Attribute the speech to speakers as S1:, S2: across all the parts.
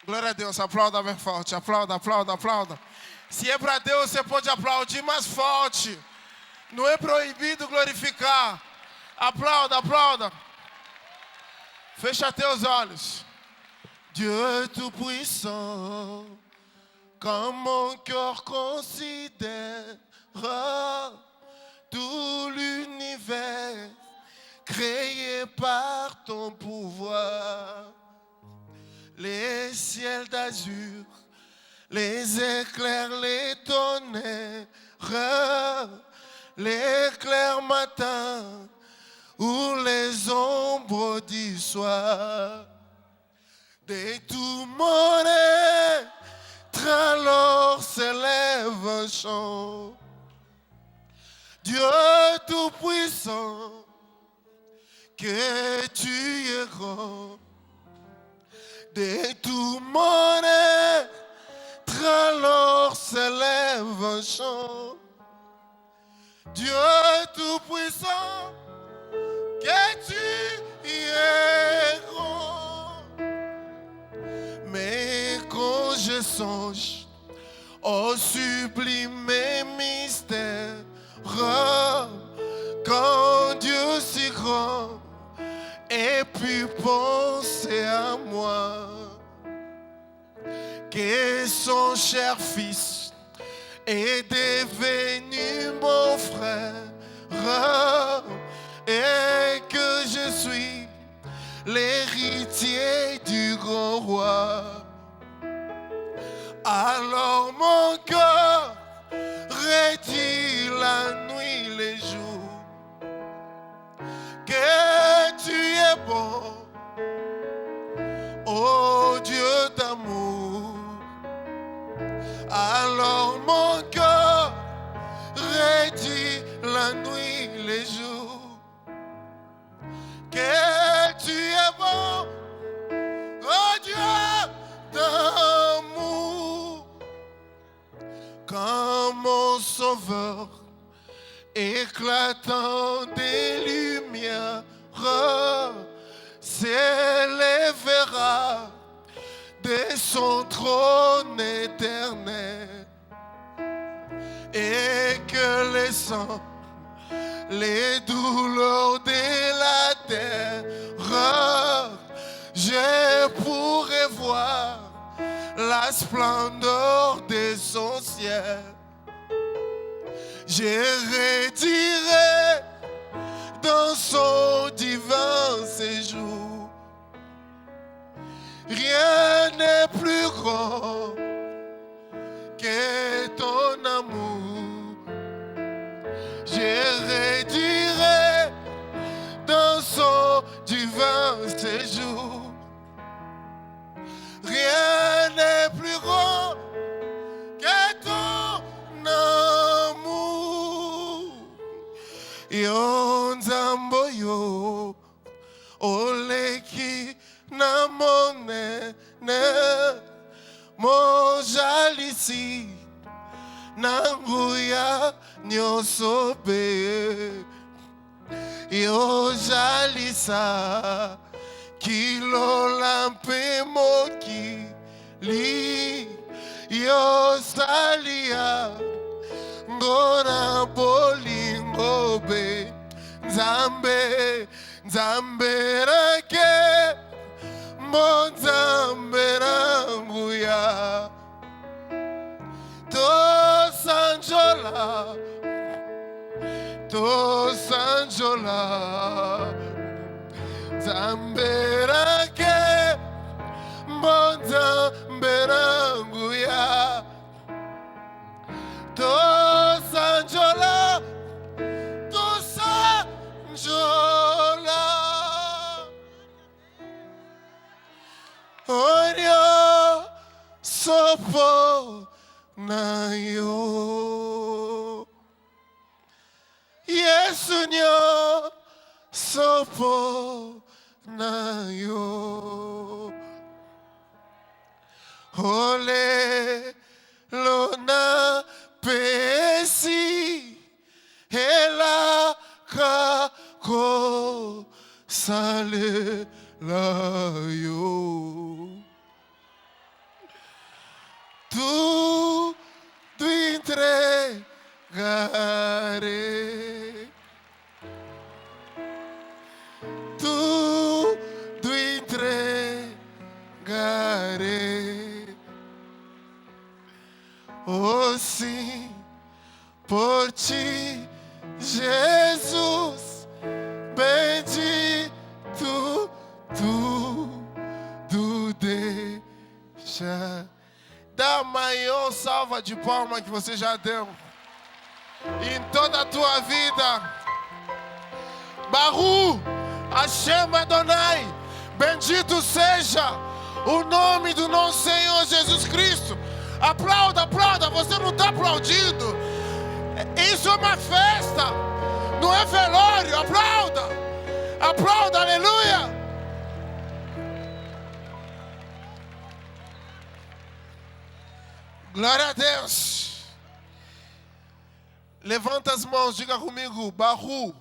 S1: Glória a Deus, aplauda bem forte, aplauda, aplauda, aplauda. Se é para Deus, você pode aplaudir mais forte. Não é proibido glorificar. Aplauda, aplauda. Fecha teus olhos. Dieu tout-puissant, quand mon cœur considère tout l'univers créé par ton pouvoir, les ciels d'azur, les éclairs, les tonnerres, l'éclair matin ou les ombres du soir. De tout mon être alors s'élève un chant. Dieu tout-puissant, que tu es grand. De tout mon être alors s'élève un chant. Dieu tout-puissant, que tu es grand. Mais quand je songe au sublime mystère, quand Dieu si grand et puis penser à moi, que son cher fils est devenu mon frère et que je suis l'héritier du grand roi. Alors mon cœur retire la nuit, les jours, que tu es bon, ô Dieu d'amour. Alors mon cœur retire la nuit, les jours, que tu es bon, ô Dieu d'amour. Quand mon sauveur éclatant des lumières s'élèvera de son trône éternel, et que les sangs, les douleurs de la terre, je pourrai voir la splendeur de son ciel. Je redirai dans son divin séjour. Rien n'est plus grand que ton amour. Je redirai dans son divin séjour. Rien n'est plus grand que ton amour. Yonzambo yo oleki na monene mojalisi nanguya nyosobe yo jalisa kilola mpe mokili yo salia ngona bolingo be nzambe nzambe rake mo nzambe ranguya to sanjola nzambe rake mo nzambe ranguya to sanjola Onyo sopo na yo Yesu nyo sopo na yo Ole lona pesi hela kako sale la yo tudo entregarei. Oh sim, por ti, Jesus, bendito, tudo deixa. Dá a maior salva de palmas que você já deu em toda a tua vida. Baruch Hashem Adonai, bendito seja o nome do nosso Senhor Jesus Cristo. Aplauda, aplauda, você não está aplaudindo. Isso é uma festa, não é velório. Aplauda, aplauda, aleluia. Glória a Deus. Levanta as mãos, diga comigo. Baruch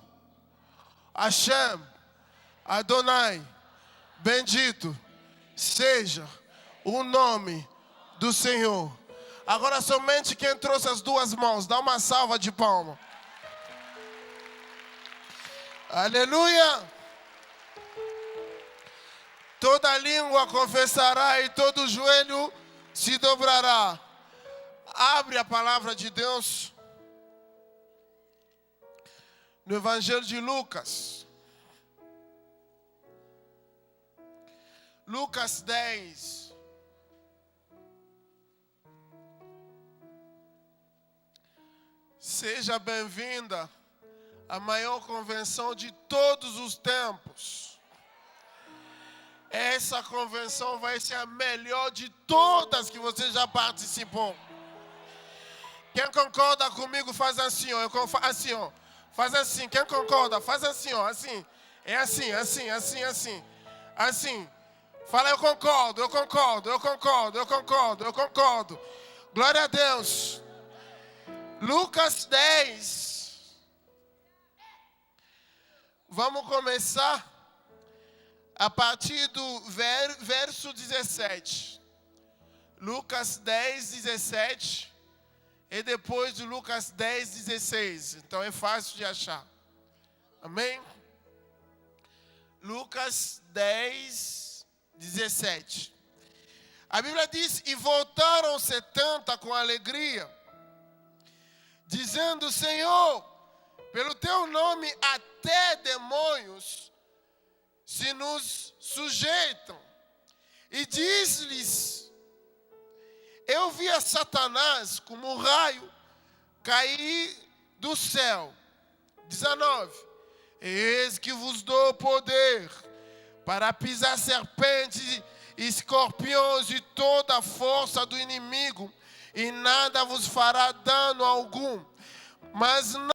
S1: Hashem Adonai, bendito seja o nome do Senhor. Agora somente quem trouxe as duas mãos, dá uma salva de palmas. Aleluia. Toda língua confessará e todo joelho se dobrará. Abre a palavra de Deus no Evangelho de Lucas. Lucas 10. Seja bem-vinda à maior convenção de todos os tempos. Essa convenção vai ser a melhor de todas que você já participou. Quem concorda comigo faz assim, ó. Assim, ó. Faz assim. Quem concorda, faz assim, ó. Assim. É assim, assim, assim, assim. Assim. Fala, eu concordo, eu concordo, eu concordo, eu concordo, eu concordo. Glória a Deus. Lucas 10. Vamos começar a partir do verso 17. Lucas 10, 17. E depois de Lucas 10, 16. Então é fácil de achar. Amém? Lucas 10, 17. A Bíblia diz: e voltaram 70 com alegria, dizendo: Senhor, pelo teu nome até demônios se nos sujeitam. E diz-lhes: eu vi a Satanás como um raio cair do céu. 19. Eis que vos dou poder para pisar serpentes e escorpiões e toda a força do inimigo, e nada vos fará dano algum. Mas não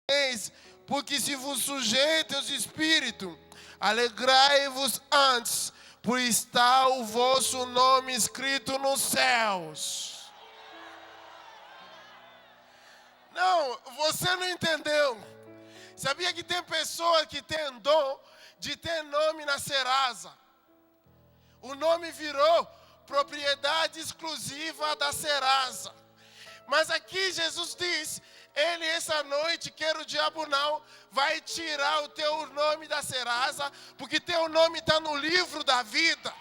S1: temeis, porque se vos sujeita os espíritos, alegrai-vos antes, por estar o vosso nome escrito nos céus. Não, você não entendeu. Sabia que tem pessoa que tem dom de ter nome na Serasa? O nome virou propriedade exclusiva da Serasa. Mas aqui Jesus diz: ele essa noite, quer o diabo não, vai tirar o teu nome da Serasa, porque teu nome está no livro da vida.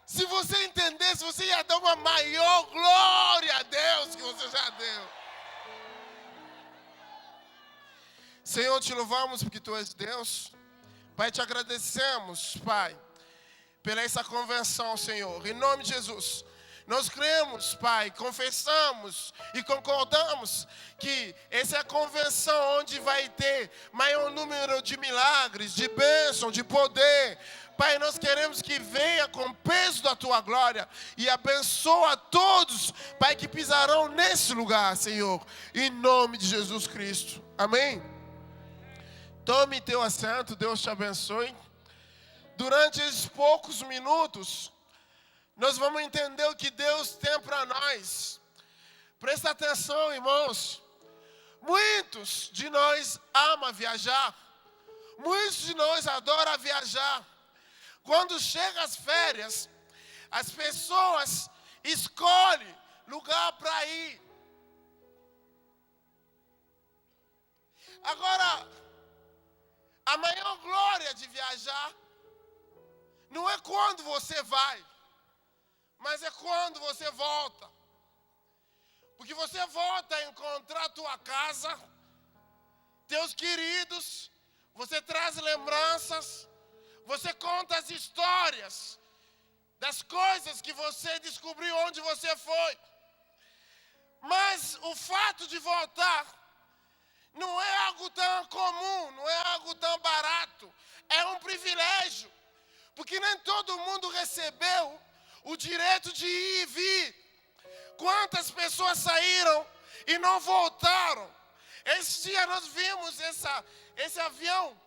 S1: Se você entendesse, você ia dar uma maior glória a Deus que você já deu. Senhor, te louvamos porque Tu és Deus. Pai, te agradecemos, Pai, pela essa convenção, Senhor. Em nome de Jesus. Nós cremos, Pai, confessamos e concordamos que essa é a convenção onde vai ter maior número de milagres, de bênção, de poder. Pai, nós queremos que venha com o peso da Tua glória e abençoa todos, Pai, que pisarão nesse lugar, Senhor, em nome de Jesus Cristo. Amém? Tome teu assento, Deus te abençoe. Durante esses poucos minutos, nós vamos entender o que Deus tem para nós. Presta atenção, irmãos. Muitos de nós amam viajar. Muitos de nós adoram viajar. Quando chegam as férias, as pessoas escolhe lugar para ir. Agora, a maior glória de viajar não é quando você vai, mas é quando você volta. Porque você volta a encontrar a tua casa, teus queridos, você traz lembranças, você conta as histórias das coisas que você descobriu onde você foi. Mas o fato de voltar não é algo tão comum, não é algo tão barato, é um privilégio. Porque nem todo mundo recebeu o direito de ir e vir. Quantas pessoas saíram e não voltaram? Esse dia nós vimos esse avião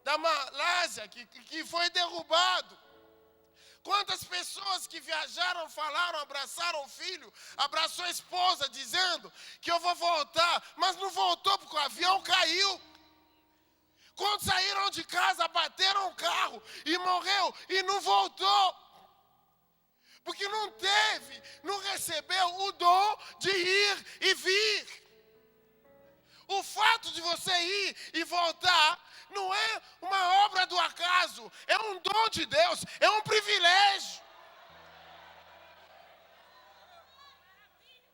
S1: da Malásia que foi derrubado. Quantas pessoas que viajaram, falaram, abraçaram o filho, abraçou a esposa, dizendo que eu vou voltar, mas não voltou porque o avião caiu. Quantos saíram de casa, bateram o carro e morreu e não voltou? Porque não recebeu o dom de ir e vir. O fato de você ir e voltar não é uma obra do acaso, é um dom de Deus, é um privilégio.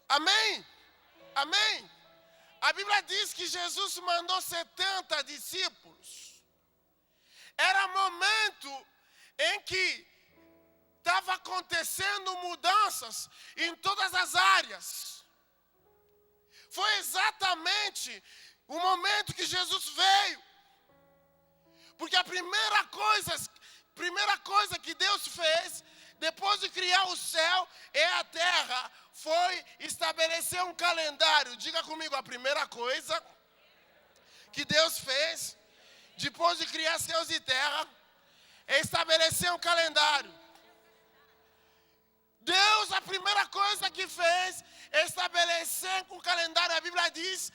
S1: Amém? Amém? A Bíblia diz que Jesus mandou 70 discípulos. Era momento em que estava acontecendo mudanças em todas as áreas. Foi exatamente o momento que Jesus veio. Porque a primeira coisa que Deus fez, depois de criar o céu e a terra, foi estabelecer um calendário. Diga comigo, a primeira coisa que Deus fez, depois de criar céus e terra, é estabelecer um calendário. Deus, a primeira coisa que fez é estabelecer um calendário. A Bíblia diz,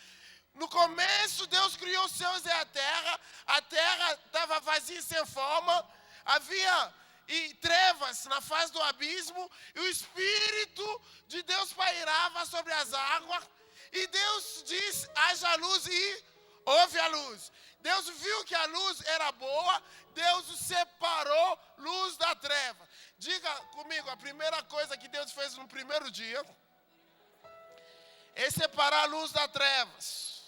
S1: no começo Deus criou os céus e a terra estava vazia e sem forma, havia trevas na face do abismo, e o Espírito de Deus pairava sobre as águas, e Deus diz, haja luz, e houve a luz. Deus viu que a luz era boa, Deus separou luz da treva. Diga comigo, a primeira coisa que Deus fez no primeiro dia é separar a luz das trevas.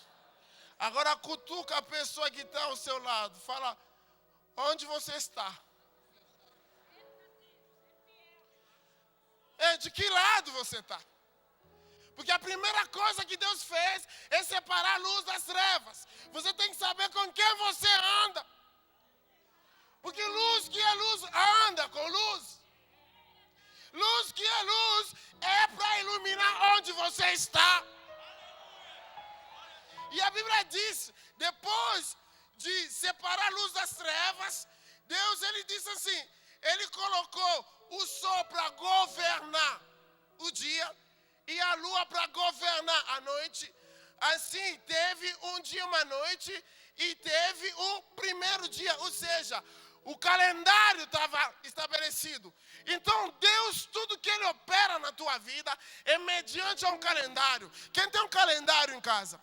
S1: Agora cutuca a pessoa que está ao seu lado, fala, onde você está? De que lado você está? Porque a primeira coisa que Deus fez é separar a luz das trevas. Você tem que saber com quem você anda. Porque luz que é luz anda com luz. Luz que é luz é para iluminar onde você está. E a Bíblia diz, depois de separar a luz das trevas, Deus, ele disse assim, ele colocou o sol para governar o dia e a lua para governar a noite. Assim, teve um dia e uma noite e teve o primeiro dia, ou seja, o calendário estava estabelecido. Então, Deus, tudo que Ele opera na tua vida é mediante a um calendário. Quem tem um calendário em casa?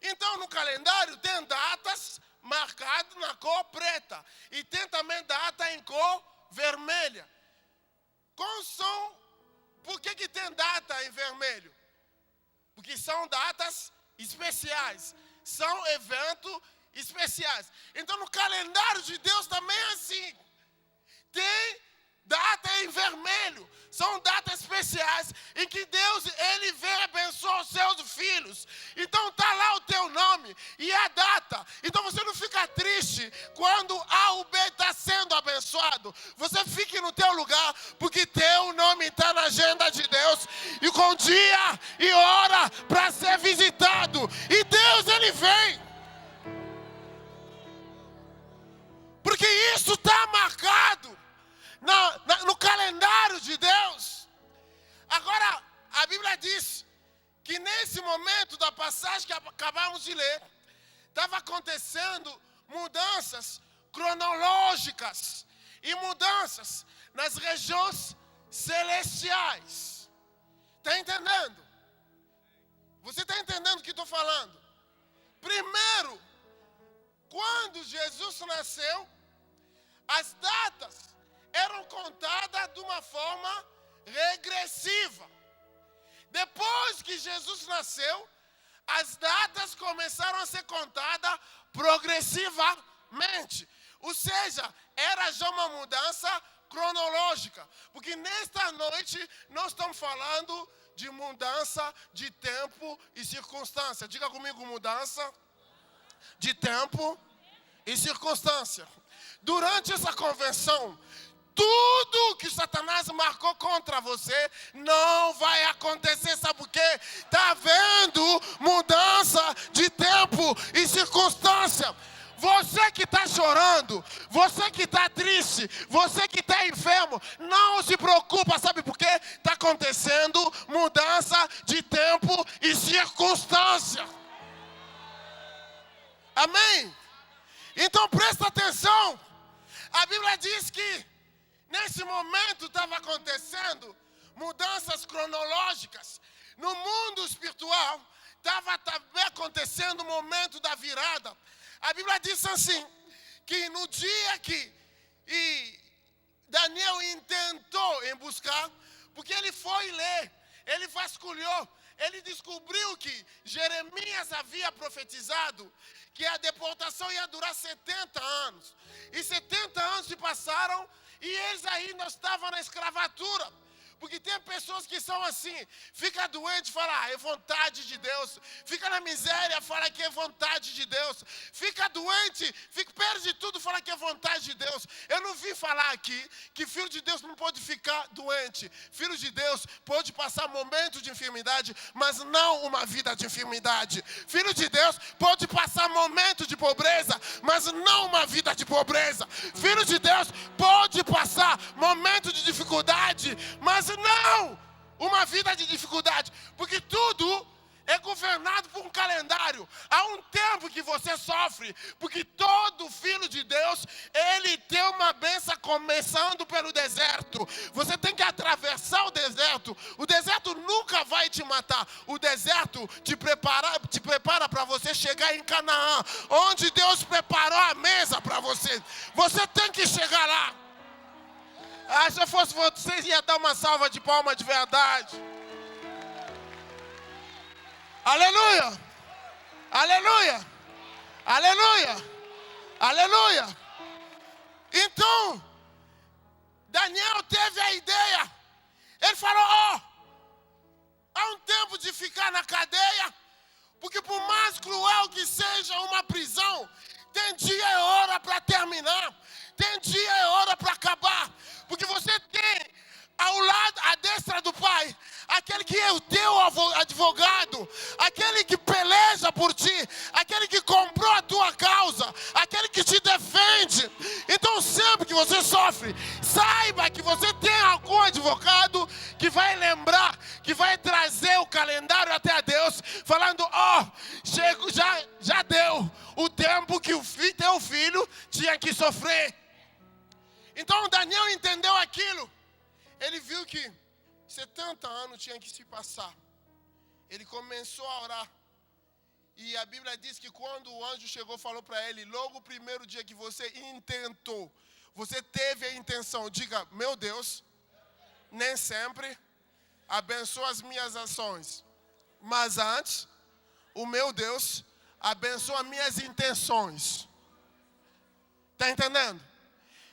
S1: Então, no calendário tem datas marcadas na cor preta. E tem também data em cor vermelha. Por que tem data em vermelho? Porque são datas especiais. São eventos especiais. Então, no calendário de Deus também é assim. Tem data em vermelho. São datas especiais em que Deus, Ele vem abençoar os seus filhos. Então está lá o teu nome e a data. Então você não fica triste quando A ou B está sendo abençoado. Você fique no teu lugar, porque teu nome está na agenda de Deus. E com dia e hora para ser visitado. E Deus, Ele vem. Porque isso está marcado no calendário de Deus. Agora, a Bíblia diz que nesse momento da passagem que acabamos de ler, estava acontecendo mudanças cronológicas e mudanças nas regiões celestiais. Está entendendo? Você está entendendo o que estou falando? Primeiro, quando Jesus nasceu, as datas eram contadas de uma forma regressiva. Depois que Jesus nasceu, as datas começaram a ser contadas progressivamente. Ou seja, era já uma mudança cronológica. Porque nesta noite nós estamos falando de mudança de tempo e circunstância. Diga comigo, mudança de tempo e circunstância. Durante essa convenção, tudo que Satanás marcou contra você não vai acontecer. Sabe por quê? Está havendo mudança de tempo e circunstância. Você que está chorando, você que está triste, você que está enfermo, não se preocupa, sabe por quê? Está acontecendo mudança de tempo e circunstância. Amém? Então presta atenção. A Bíblia diz que nesse momento estava acontecendo mudanças cronológicas. No mundo espiritual estava também acontecendo o momento da virada. A Bíblia diz assim, que no dia que Daniel intentou em buscar, porque ele foi ler, ele vasculhou, ele descobriu que Jeremias havia profetizado que a deportação ia durar 70 anos. E 70 anos se passaram e eles ainda estavam na escravatura. Porque tem pessoas que são assim, fica doente, fala, é vontade de Deus. Fica na miséria, fala que é vontade de Deus. Fica doente, perde tudo, fala que é vontade de Deus. Eu não vim falar aqui que filho de Deus não pode ficar doente. Filho de Deus pode passar momentos de enfermidade, mas não uma vida de enfermidade. Filho de Deus pode passar momentos de pobreza, mas não uma vida de pobreza. Filho de Deus pode passar momentos de dificuldade, mas não uma vida de dificuldade, porque tudo é governado por um calendário. Há um tempo que você sofre, porque todo filho de Deus, ele tem uma bênção começando pelo deserto. Você tem que atravessar o deserto. O deserto nunca vai te matar. O deserto te prepara para você chegar em Canaã, onde Deus preparou a mesa para você. Você tem que chegar lá. Se eu fosse vocês, ia dar uma salva de palmas de verdade. Aleluia! Aleluia! Aleluia! Aleluia! Então, Daniel teve a ideia. Ele falou, há um tempo de ficar na cadeia, porque por mais cruel que seja uma prisão, tem dia e hora para terminar. Tem dia e hora para acabar. Porque você tem ao lado, à destra do Pai, aquele que é o teu advogado, aquele que peleja por ti, aquele que comprou a tua causa, aquele que te defende. Então sempre que você sofre, saiba que você tem algum advogado que vai lembrar, que vai trazer o calendário até a Deus, falando, já deu o tempo que teu filho tinha que sofrer. Então Daniel entendeu aquilo. Ele viu que 70 anos tinha que se passar. Ele começou a orar. E a Bíblia diz que quando o anjo chegou, falou para ele, logo o primeiro dia que você intentou, você teve a intenção, diga, meu Deus, nem sempre abençoa as minhas ações, mas antes, o meu Deus abençoa minhas intenções. Está entendendo?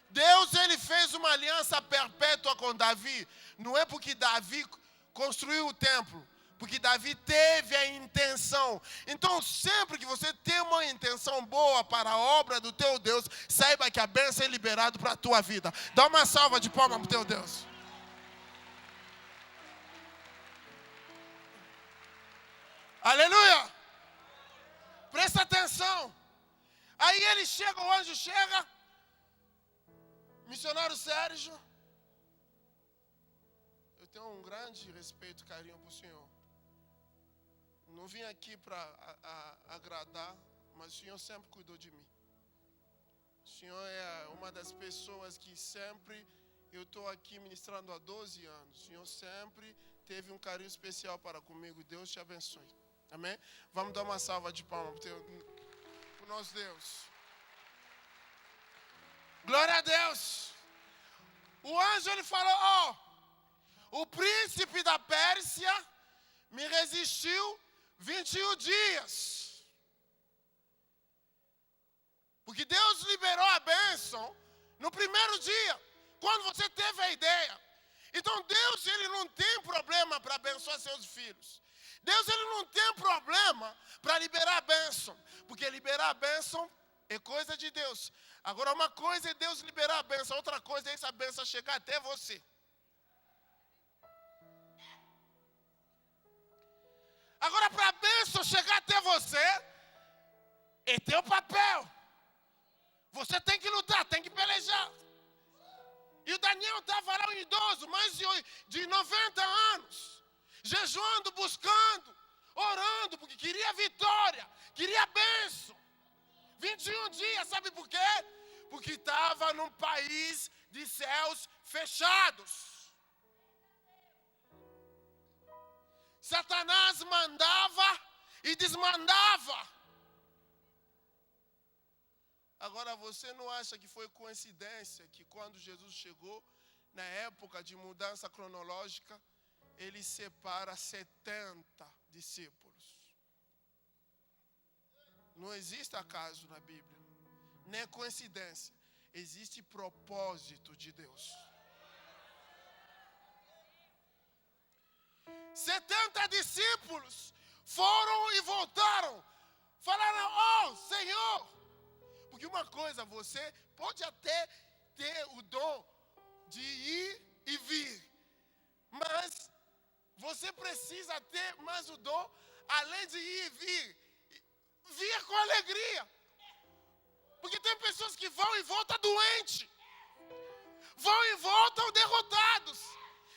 S1: Deus, ele fez uma aliança perpétua com Davi. Não é porque Davi construiu o templo, porque Davi teve a intenção. Então, sempre que você tem uma intenção boa para a obra do teu Deus, saiba que a bênção é liberada para a tua vida. Dá uma salva de palmas para o teu Deus. Aleluia! Presta atenção. Aí ele chega, o anjo chega. Missionário Sérgio, eu tenho um grande respeito e carinho para o senhor. Não vim aqui para agradar, mas o senhor sempre cuidou de mim. O senhor é uma das pessoas que sempre Eu estou aqui ministrando há 12 anos. O Senhor sempre teve um carinho especial para comigo. Deus te abençoe. Amém? Vamos dar uma salva de palmas para o nosso Deus. Glória a Deus. O anjo, ele falou, o príncipe da Pérsia me resistiu 21 dias. Porque Deus liberou a bênção no primeiro dia, quando você teve a ideia. Então Deus, ele não tem problema para abençoar seus filhos. Deus, ele não tem problema para liberar a bênção. Porque liberar a bênção é coisa de Deus. Agora, uma coisa é Deus liberar a bênção, outra coisa é essa bênção chegar até você. Agora, para a bênção chegar até você, é teu papel. Você tem que lutar, tem que pelejar. E o Daniel estava lá, um idoso, mais de 90 anos, jejuando, buscando, orando, porque queria vitória, queria bênção. 21 dias, sabe por quê? Porque estava num país de céus fechados. Satanás mandava e desmandava. Agora, você não acha que foi coincidência que quando Jesus chegou, na época de mudança cronológica, ele separa 70 discípulos? Não existe acaso na Bíblia, nem é coincidência. Existe propósito de Deus. 70 discípulos foram e voltaram. Falaram, Senhor. Porque uma coisa, você pode até ter o dom de ir e vir. Mas você precisa ter mais o dom, além de ir e vir. Vir com alegria. Porque tem pessoas que vão e voltam doentes. Vão e voltam derrotados.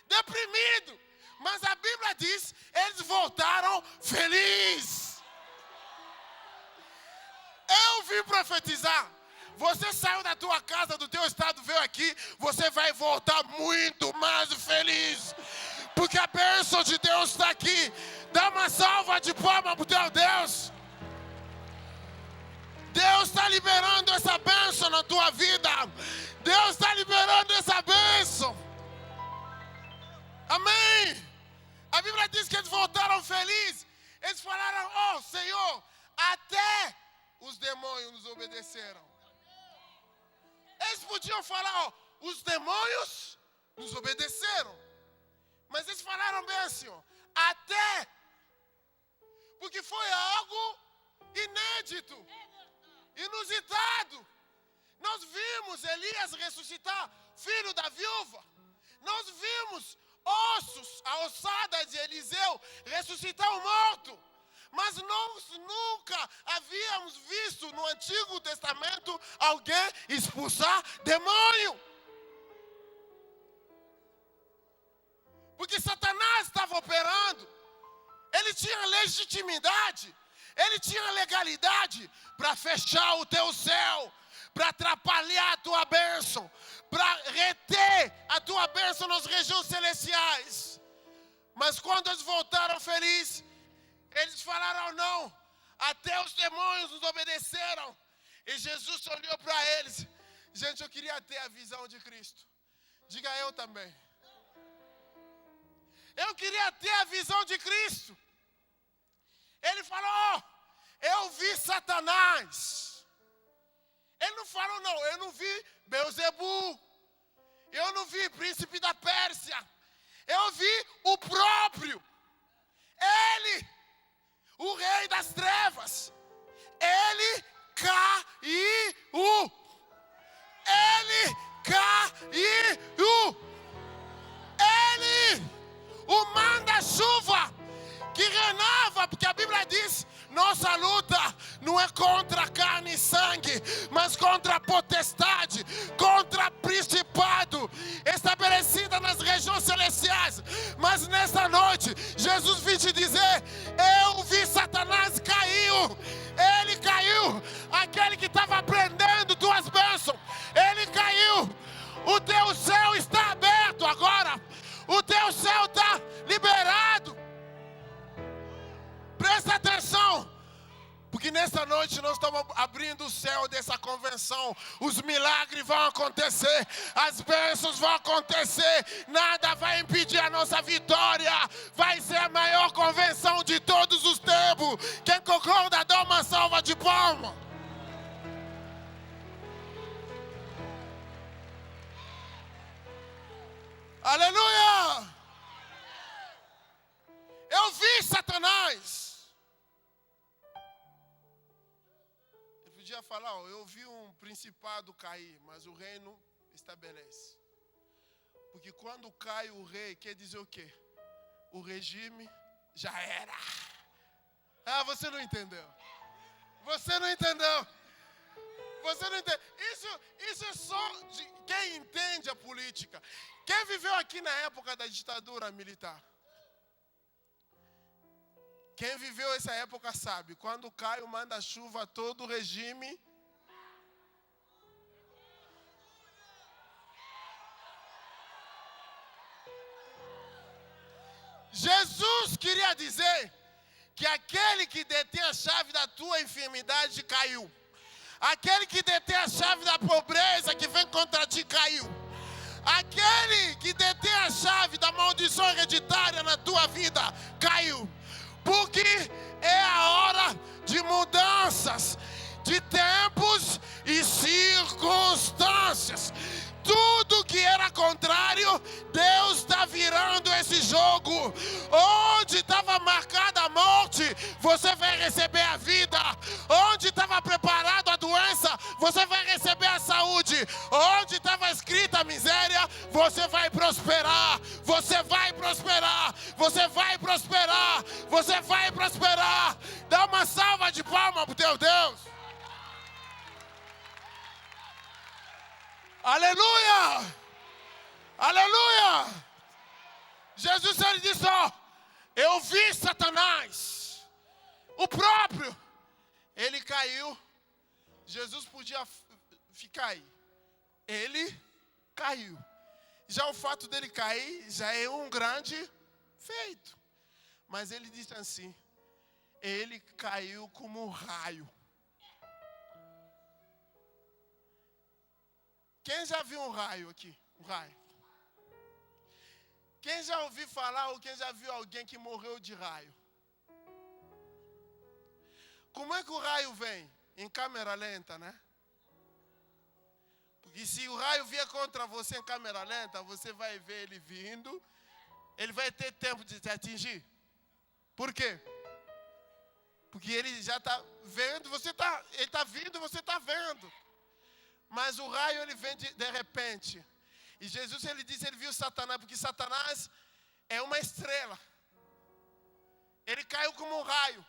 S1: Deprimidos. Mas a Bíblia diz, eles voltaram felizes. Eu vim profetizar. Você saiu da tua casa, do teu estado, veio aqui. Você vai voltar muito mais feliz. Porque a bênção de Deus está aqui. Dá uma salva de palmas para o teu Deus. Deus está liberando essa bênção na tua vida. Deus está liberando essa bênção. Amém. A Bíblia diz que eles voltaram felizes. Eles falaram, Senhor, até os demônios nos obedeceram. Eles podiam falar, os demônios nos obedeceram. Mas eles falaram bem assim, até. Porque foi algo inédito, inusitado. Nós vimos Elias ressuscitar, filho da viúva. Nós vimos ossos, a ossada de Eliseu, ressuscitar o morto. Mas nós nunca havíamos visto no Antigo Testamento alguém expulsar demônio. Porque Satanás estava operando. Ele tinha legitimidade, ele tinha legalidade para fechar o teu céu, para atrapalhar a tua bênção, para reter a tua bênção nas regiões celestiais. Mas quando eles voltaram felizes, eles falaram, não, até os demônios nos obedeceram. E Jesus olhou para eles. Gente, eu queria ter a visão de Cristo. Diga eu também. Eu queria ter a visão de Cristo. Ele falou, eu vi Satanás. Ele não falou, não, eu não vi Beelzebu. Eu não vi príncipe da Pérsia. Eu vi o próprio. Ele, o rei das trevas. Ele caiu. Ele caiu. Ele, o manda-chuva que renova, porque a Bíblia diz, nossa luta não é contra carne e sangue, mas contra a potestade, contra a principado, estabelecida nas regiões celestiais. Mas nesta noite, Jesus vem te dizer, eu vi Satanás caiu. Ele caiu. Aquele que estava prendendo tuas bênçãos, ele caiu. O teu céu está Porque nesta noite nós estamos abrindo o céu dessa convenção. Os milagres vão acontecer, as bênçãos vão acontecer, nada vai impedir a nossa vitória. Vai ser a maior convenção de todos os tempos. Quem concorda, dá uma salva de palmas. Aleluia! Eu vi Satanás. Eu podia falar, eu vi um principado cair, mas o reino estabelece. Porque quando cai o rei, quer dizer o quê? O regime já era. Ah, você não entendeu. Você não entendeu. Você não entende. Isso é só de quem entende a política. Quem viveu aqui na época da ditadura militar? Quem viveu essa época sabe. Quando cai o manda-chuva, todo o regime... Jesus queria dizer que aquele que detém a chave da tua enfermidade caiu. Aquele que detém a chave da pobreza que vem contra ti caiu. Aquele que detém a chave da maldição hereditária na tua vida caiu. Porque é a hora de mudanças, de tempos e circunstâncias. Tudo que era contrário, Deus está virando esse jogo. Onde estava marcada a morte, você vai receber a vida. Onde estava preparado a doença, você vai receber a saúde. Onde estava escrita a miséria, você vai prosperar. Você vai prosperar. Você vai prosperar. Você vai prosperar. Dá uma salva de palmas para o teu Deus. Aleluia! Aleluia! Jesus, ele disse, eu vi Satanás, o próprio. Ele caiu. Jesus podia ficar aí. Ele caiu. Já o fato dele cair já é um grande feito. Mas ele disse assim, ele caiu como um raio. Quem já viu um raio aqui? Um raio. Quem já ouviu falar ou quem já viu alguém que morreu de raio? Como é que o raio vem? Em câmera lenta, né? Porque se o raio vier contra você em câmera lenta, você vai ver ele vindo, ele vai ter tempo de te atingir. Por quê? Porque ele já está vendo, ele está vindo, você está vendo. Mas o raio, ele vem de repente. E Jesus, ele disse, ele viu Satanás, porque Satanás é uma estrela. Ele caiu como um raio.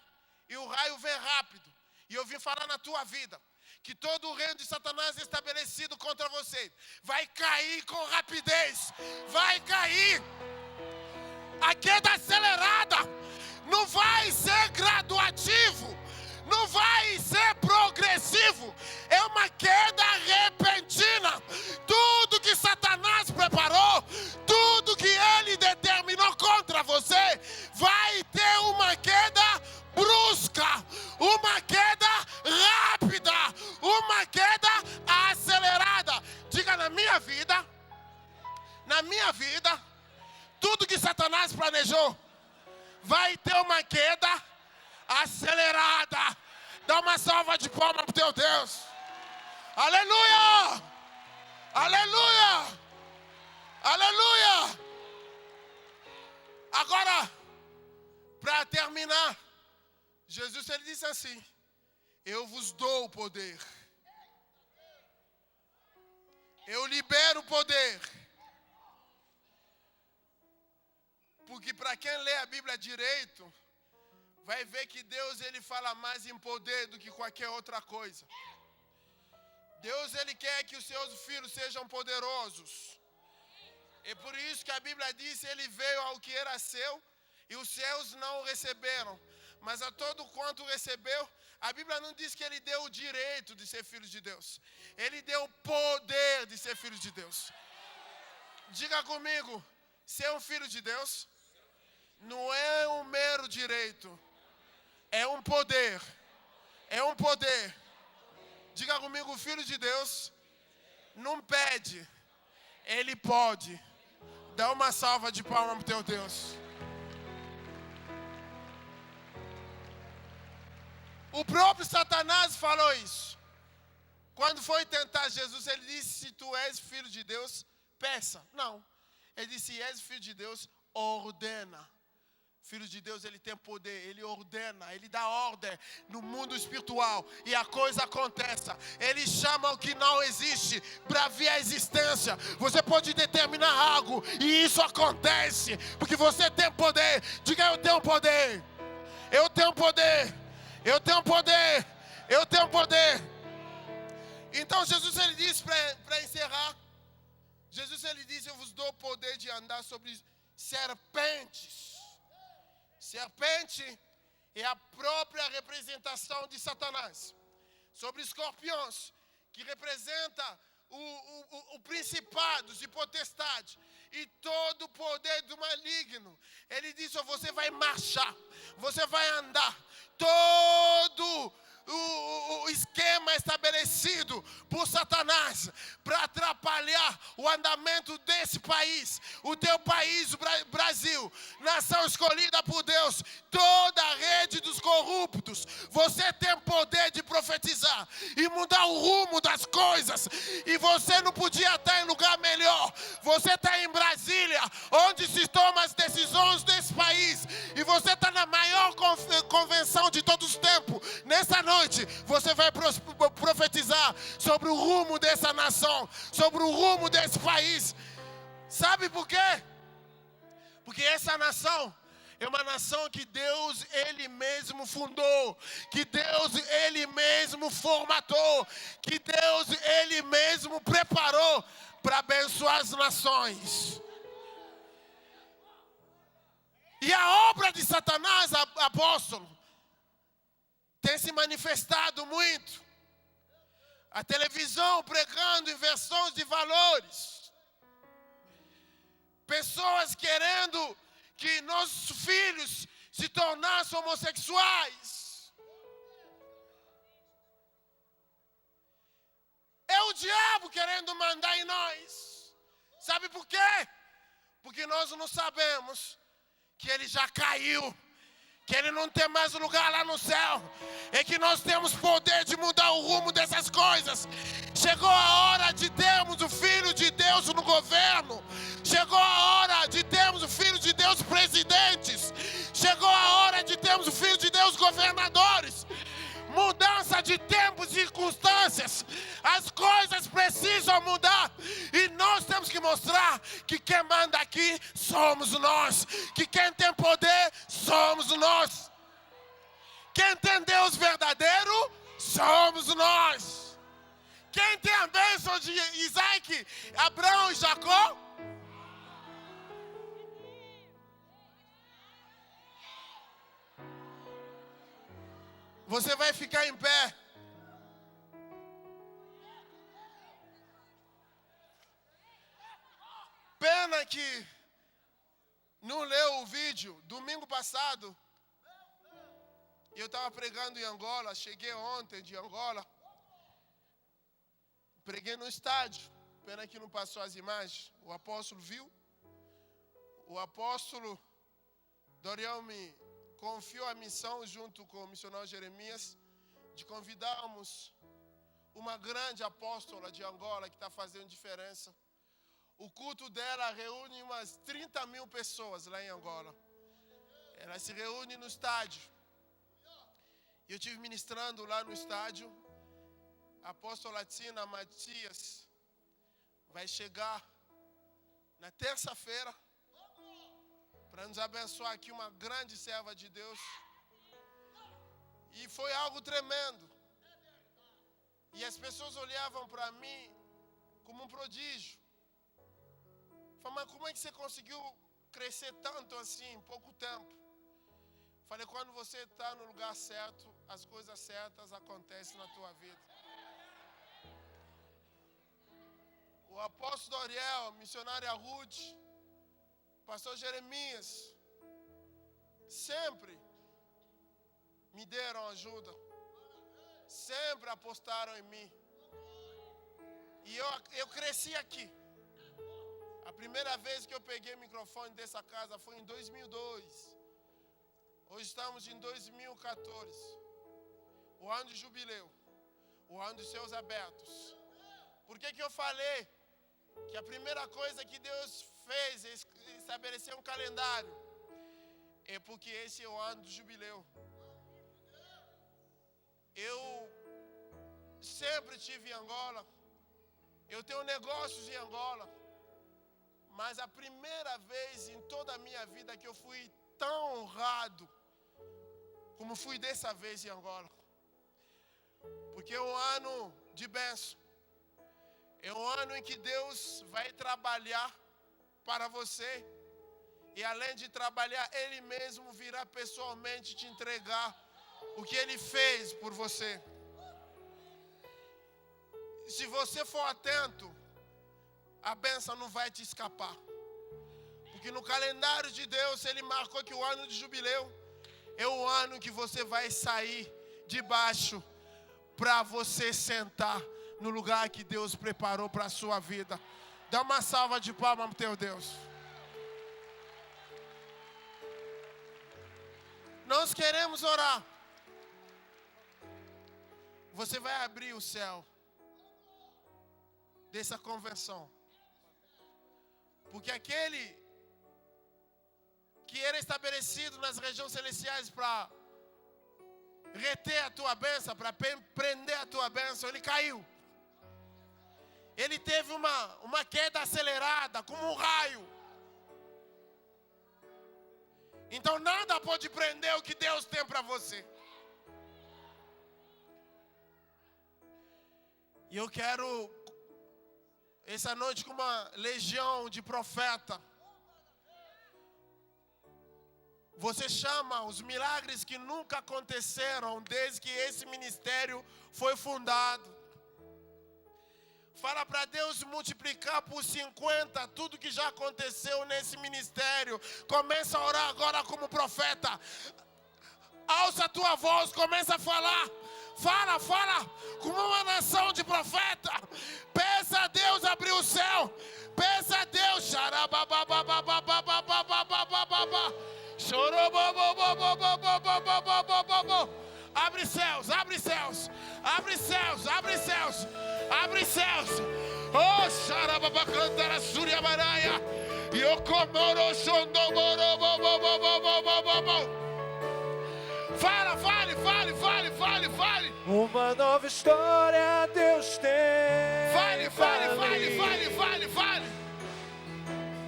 S1: E o raio vem rápido. E eu vim falar na tua vida, que todo o reino de Satanás é estabelecido contra você vai cair com rapidez. Vai cair. A queda acelerada não vai ser graduativo. Não vai ser progressivo. É uma queda repentina. Tudo que Satanás preparou, tudo que ele determinou contra você, vai ter uma queda brusca, uma queda rápida, uma queda acelerada. Diga, na minha vida, tudo que Satanás planejou, vai ter uma queda acelerada. Dá uma salva de palmas para o teu Deus. Aleluia! Aleluia! Aleluia! Agora, para terminar, Jesus, ele disse assim, eu vos dou o poder. Eu libero o poder. Porque para quem lê a Bíblia direito, vai ver que Deus, ele fala mais em poder do que qualquer outra coisa. Deus, ele quer que os seus filhos sejam poderosos. É por isso que a Bíblia diz, ele veio ao que era seu e os céus não o receberam. Mas a todo quanto recebeu, a Bíblia não diz que ele deu o direito de ser filho de Deus. Ele deu o poder de ser filho de Deus. Diga comigo, ser um filho de Deus não é um mero direito. É um poder, É um poder. Diga comigo, o Filho de Deus não pede, Ele pode. Dá uma salva de palmas para o teu Deus. O próprio Satanás falou isso. Quando foi tentar Jesus, ele disse, se tu és filho de Deus, peça. Não. Ele disse, se és filho de Deus, ordena. Filho de Deus, ele tem poder, ele ordena, ele dá ordem no mundo espiritual e a coisa acontece. Ele chama o que não existe para vir à existência. Você pode determinar algo e isso acontece, porque você tem poder. Diga, eu tenho poder. Eu tenho poder. Eu tenho poder. Eu tenho poder. Então Jesus, ele disse, para encerrar, Jesus, ele disse, eu vos dou poder de andar sobre serpentes. Serpente é a própria representação de Satanás. Sobre escorpiões, que representa o principados e potestade. E todo o poder do maligno. Ele disse, você vai marchar, você vai andar. Todo o esquema estabelecido por Satanás para atrapalhar o andamento desse país, o teu país, o Brasil, nação escolhida por Deus, toda a rede dos corruptos. Você tem poder de profetizar e mudar o rumo das coisas, e você não podia estar em lugar melhor. Você está em Brasília, onde se tomam as decisões desse país, e você está na maior convenção de todos os tempos. Nessa noite você vai profetizar sobre o rumo dessa nação, sobre o rumo desse país. Sabe por quê? Porque essa nação é uma nação que Deus, Ele mesmo fundou, que Deus, Ele mesmo formatou, que Deus, Ele mesmo preparou para abençoar as nações. E a obra de Satanás, apóstolo, tem se manifestado muito. A televisão pregando inversões de valores. Pessoas querendo que nossos filhos se tornassem homossexuais. É o diabo querendo mandar em nós. Sabe por quê? Porque nós não sabemos que ele já caiu, que ele não tem mais lugar lá no céu. É que nós temos poder de mudar o rumo dessas coisas. Chegou a hora de termos o Filho de Deus no governo. Chegou a hora de termos o Filho de Deus presidentes. Chegou a hora de termos o Filho de Deus governadores. Mudança de tempos e circunstâncias. As coisas precisam mudar. E nós temos que mostrar que quem manda aqui somos nós. Que quem tem poder somos nós. Quem tem Deus verdadeiro somos nós. Quem tem a bênção de Isaac, Abraão e Jacó? Você vai ficar em pé. Pena que não leu o vídeo. Domingo passado, eu estava pregando em Angola. Cheguei ontem de Angola. Preguei no estádio. Pena que não passou as imagens. O apóstolo viu. O apóstolo Doriel me confiou a missão, junto com o missionário Jeremias, de convidarmos uma grande apóstola de Angola que está fazendo diferença. O culto dela reúne umas 30 mil pessoas lá em Angola. Ela se reúne no estádio. E eu estive ministrando lá no estádio. A apóstola Tina Matias vai chegar na terça-feira para nos abençoar aqui, uma grande serva de Deus. E foi algo tremendo. E as pessoas olhavam para mim como um prodígio. Falaram, mas como é que você conseguiu crescer tanto assim em pouco tempo? Falei, quando você está no lugar certo, as coisas certas acontecem na tua vida. O apóstolo Doriel, a missionária Ruth, pastor Jeremias, sempre me deram ajuda. sempre apostaram em mim. E eu cresci aqui. A primeira vez que eu peguei o microfone dessa casa foi em 2002. Hoje estamos em 2014. O ano de jubileu. O ano dos céus abertos. Por que eu falei que a primeira coisa que Deus fez é estabelecer um calendário? É porque esse é o ano do jubileu. Eu sempre estive em Angola. Eu tenho negócios em Angola. Mas a primeira vez em toda a minha vida que eu fui tão honrado como fui dessa vez em Angola. Porque é um ano de bênção. É um ano em que Deus vai trabalhar para você. E além de trabalhar, Ele mesmo virá pessoalmente te entregar o que Ele fez por você. Se você for atento, a bênção não vai te escapar. Porque no calendário de Deus, Ele marcou que o ano de jubileu é o ano que você vai sair debaixo para você sentar no lugar que Deus preparou para a sua vida. Dá uma salva de palmas para o teu Deus. Nós queremos orar. Você vai abrir o céu dessa convenção. Porque aquele que era estabelecido nas regiões celestiais para reter a tua bênção, para prender a tua bênção, ele caiu. Ele teve uma queda acelerada, como um raio. Então nada pode prender o que Deus tem para você. E eu quero, essa noite, com uma legião de profeta, você chama os milagres que nunca aconteceram desde que esse ministério foi fundado. Fala para Deus multiplicar por 50 tudo que já aconteceu nesse ministério. Começa a orar agora como profeta. Alça a tua voz, começa a falar. Fala como uma nação de profeta. Peça a Deus abrir o céu. Peça a Deus. Abre céus, abre céus, abre céus, abre céus, abre céus. Oh, xarababacantara suriabaraia. Yokomoro shondomoro. Fale.
S2: Uma nova história Deus tem.
S1: Fale.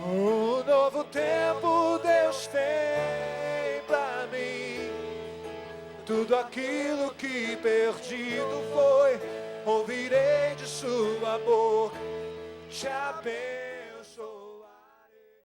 S2: Um novo tempo Deus tem pra mim. Tudo aquilo que perdido foi, ouvirei de sua boca. Já bem.